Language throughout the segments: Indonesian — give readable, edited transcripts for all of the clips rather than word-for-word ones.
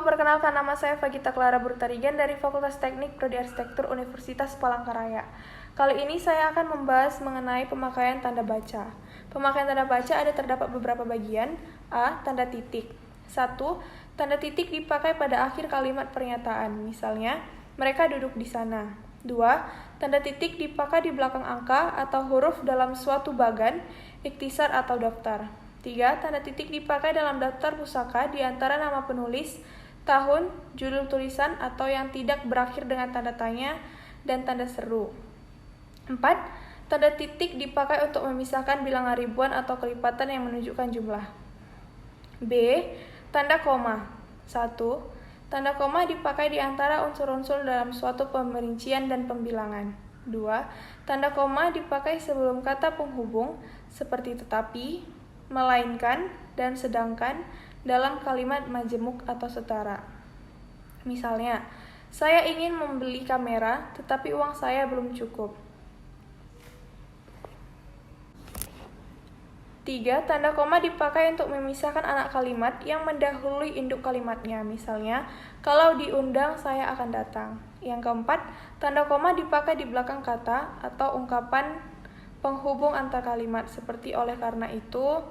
perkenalkan, nama saya Vagita Clara Burtarigan dari Fakultas Teknik Prodi Arsitektur Universitas Palangkaraya. Kali ini saya akan membahas mengenai pemakaian tanda baca. Pemakaian tanda baca terdapat beberapa bagian. A. Tanda titik. 1. Tanda titik dipakai pada akhir kalimat pernyataan. Misalnya, mereka duduk di sana. 2. Tanda titik dipakai di belakang angka atau huruf dalam suatu bagan, ikhtisar atau daftar. 3. Tanda titik dipakai dalam daftar pusaka di antara nama penulis, tahun, judul tulisan, atau yang tidak berakhir dengan tanda tanya dan tanda seru. 4. Tanda titik dipakai untuk memisahkan bilangan ribuan atau kelipatan yang menunjukkan jumlah. B. Tanda koma. 1. Tanda koma dipakai di antara unsur-unsur dalam suatu pemerincian dan pembilangan. 2. Tanda koma dipakai sebelum kata penghubung seperti tetapi, melainkan, dan sedangkan dalam kalimat majemuk atau setara. Misalnya, saya ingin membeli kamera, tetapi uang saya belum cukup. 3. Tanda koma dipakai untuk memisahkan anak kalimat yang mendahului induk kalimatnya. Misalnya, kalau diundang saya akan datang. Yang keempat, tanda koma dipakai di belakang kata atau ungkapan penghubung antar kalimat seperti oleh karena itu,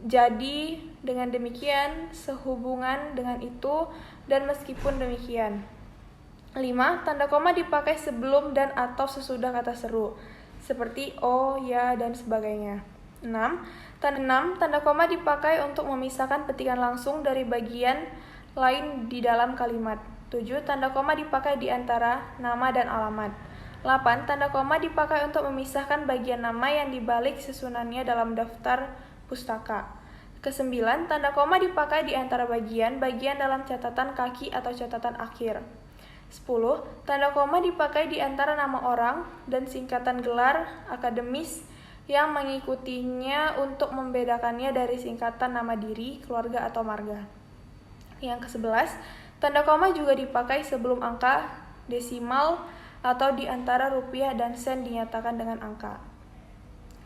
jadi, dengan demikian, sehubungan dengan itu, dan meskipun demikian. 5. Tanda koma dipakai sebelum dan atau sesudah kata seru, seperti oh, ya, dan sebagainya. 6. Tanda koma dipakai untuk memisahkan petikan langsung dari bagian lain di dalam kalimat. 7. Tanda koma dipakai di antara nama dan alamat. 8. Tanda koma dipakai untuk memisahkan bagian nama yang dibalik susunannya dalam daftar pustaka. Ke-9, tanda koma dipakai di antara bagian-bagian dalam catatan kaki atau catatan akhir. 10. Tanda koma dipakai di antara nama orang dan singkatan gelar akademis yang mengikutinya untuk membedakannya dari singkatan nama diri, keluarga, atau marga. Yang ke-11, tanda koma juga dipakai sebelum angka desimal atau di antara rupiah dan sen dinyatakan dengan angka.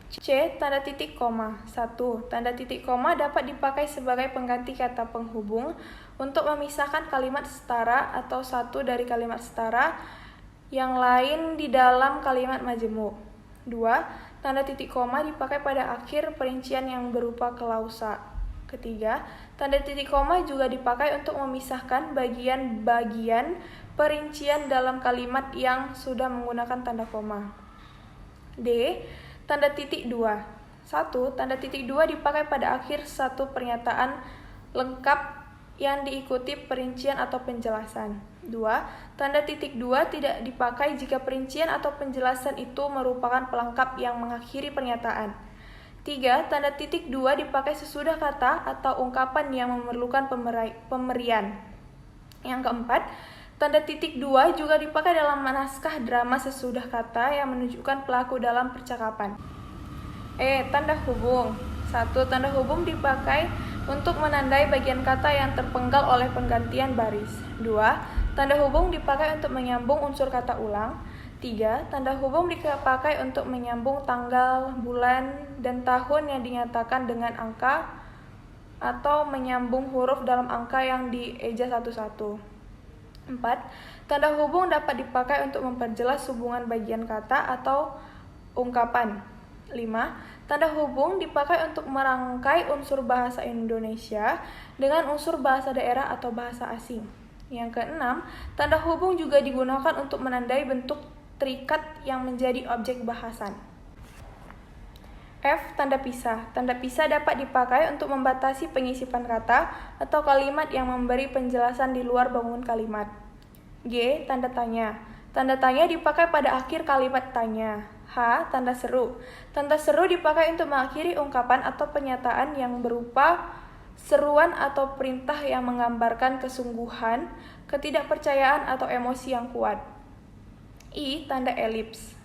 C. Tanda titik koma. 1. Tanda titik koma dapat dipakai sebagai pengganti kata penghubung untuk memisahkan kalimat setara atau satu dari kalimat setara yang lain di dalam kalimat majemuk. 2. Tanda titik koma dipakai pada akhir perincian yang berupa klausa. Ketiga, tanda titik koma juga dipakai untuk memisahkan bagian-bagian perincian dalam kalimat yang sudah menggunakan tanda koma. D. Tanda titik 2. 1. Tanda titik 2 dipakai pada akhir satu pernyataan lengkap yang diikuti perincian atau penjelasan. 2. Tanda titik 2 tidak dipakai jika perincian atau penjelasan itu merupakan pelengkap yang mengakhiri pernyataan. 3. Tanda titik 2 dipakai sesudah kata atau ungkapan yang memerlukan pemberian. Yang keempat, tanda titik 2 juga dipakai dalam naskah drama sesudah kata yang menunjukkan pelaku dalam percakapan. Tanda hubung. 1. Tanda hubung dipakai untuk menandai bagian kata yang terpenggal oleh penggantian baris. 2. Tanda hubung dipakai untuk menyambung unsur kata ulang. 3. Tanda hubung dipakai untuk menyambung tanggal, bulan, dan tahun yang dinyatakan dengan angka atau menyambung huruf dalam angka yang dieja satu-satu. 4. Tanda hubung dapat dipakai untuk memperjelas hubungan bagian kata atau ungkapan. 5. Tanda hubung dipakai untuk merangkai unsur bahasa Indonesia dengan unsur bahasa daerah atau bahasa asing. Yang keenam, tanda hubung juga digunakan untuk menandai bentuk terikat yang menjadi objek bahasan. F. Tanda pisah. Tanda pisah dapat dipakai untuk membatasi pengisipan kata atau kalimat yang memberi penjelasan di luar bangun kalimat. G. Tanda tanya. Tanda tanya dipakai pada akhir kalimat tanya. H. Tanda seru. Tanda seru dipakai untuk mengakhiri ungkapan atau pernyataan yang berupa seruan atau perintah yang menggambarkan kesungguhan, ketidakpercayaan, atau emosi yang kuat. I. Tanda elips.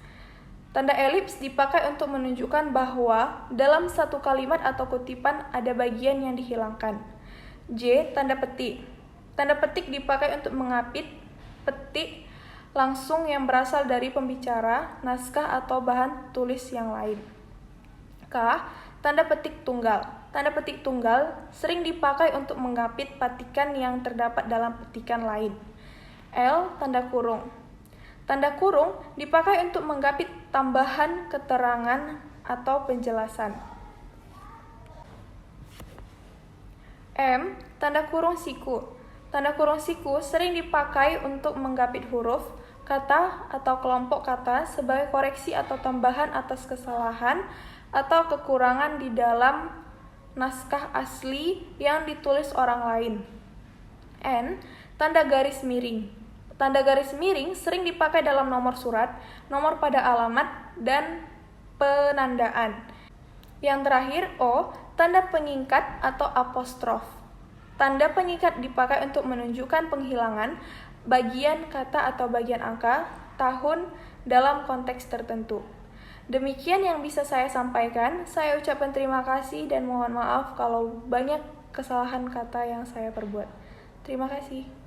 Tanda elips dipakai untuk menunjukkan bahwa dalam satu kalimat atau kutipan ada bagian yang dihilangkan. J. Tanda petik. Tanda petik dipakai untuk mengapit petik langsung yang berasal dari pembicara, naskah, atau bahan tulis yang lain. K. Tanda petik tunggal. Tanda petik tunggal sering dipakai untuk mengapit petikan yang terdapat dalam petikan lain. L. Tanda kurung. Tanda kurung dipakai untuk menggapit tambahan keterangan atau penjelasan. M. Tanda kurung siku. Tanda kurung siku sering dipakai untuk menggapit huruf, kata, atau kelompok kata sebagai koreksi atau tambahan atas kesalahan atau kekurangan di dalam naskah asli yang ditulis orang lain. N. Tanda garis miring. Tanda garis miring sering dipakai dalam nomor surat, nomor pada alamat, dan penandaan. Yang terakhir, O. Tanda penyingkat atau apostrof. Tanda penyingkat dipakai untuk menunjukkan penghilangan bagian kata atau bagian angka, tahun dalam konteks tertentu. Demikian yang bisa saya sampaikan. Saya ucapkan terima kasih dan mohon maaf kalau banyak kesalahan kata yang saya perbuat. Terima kasih.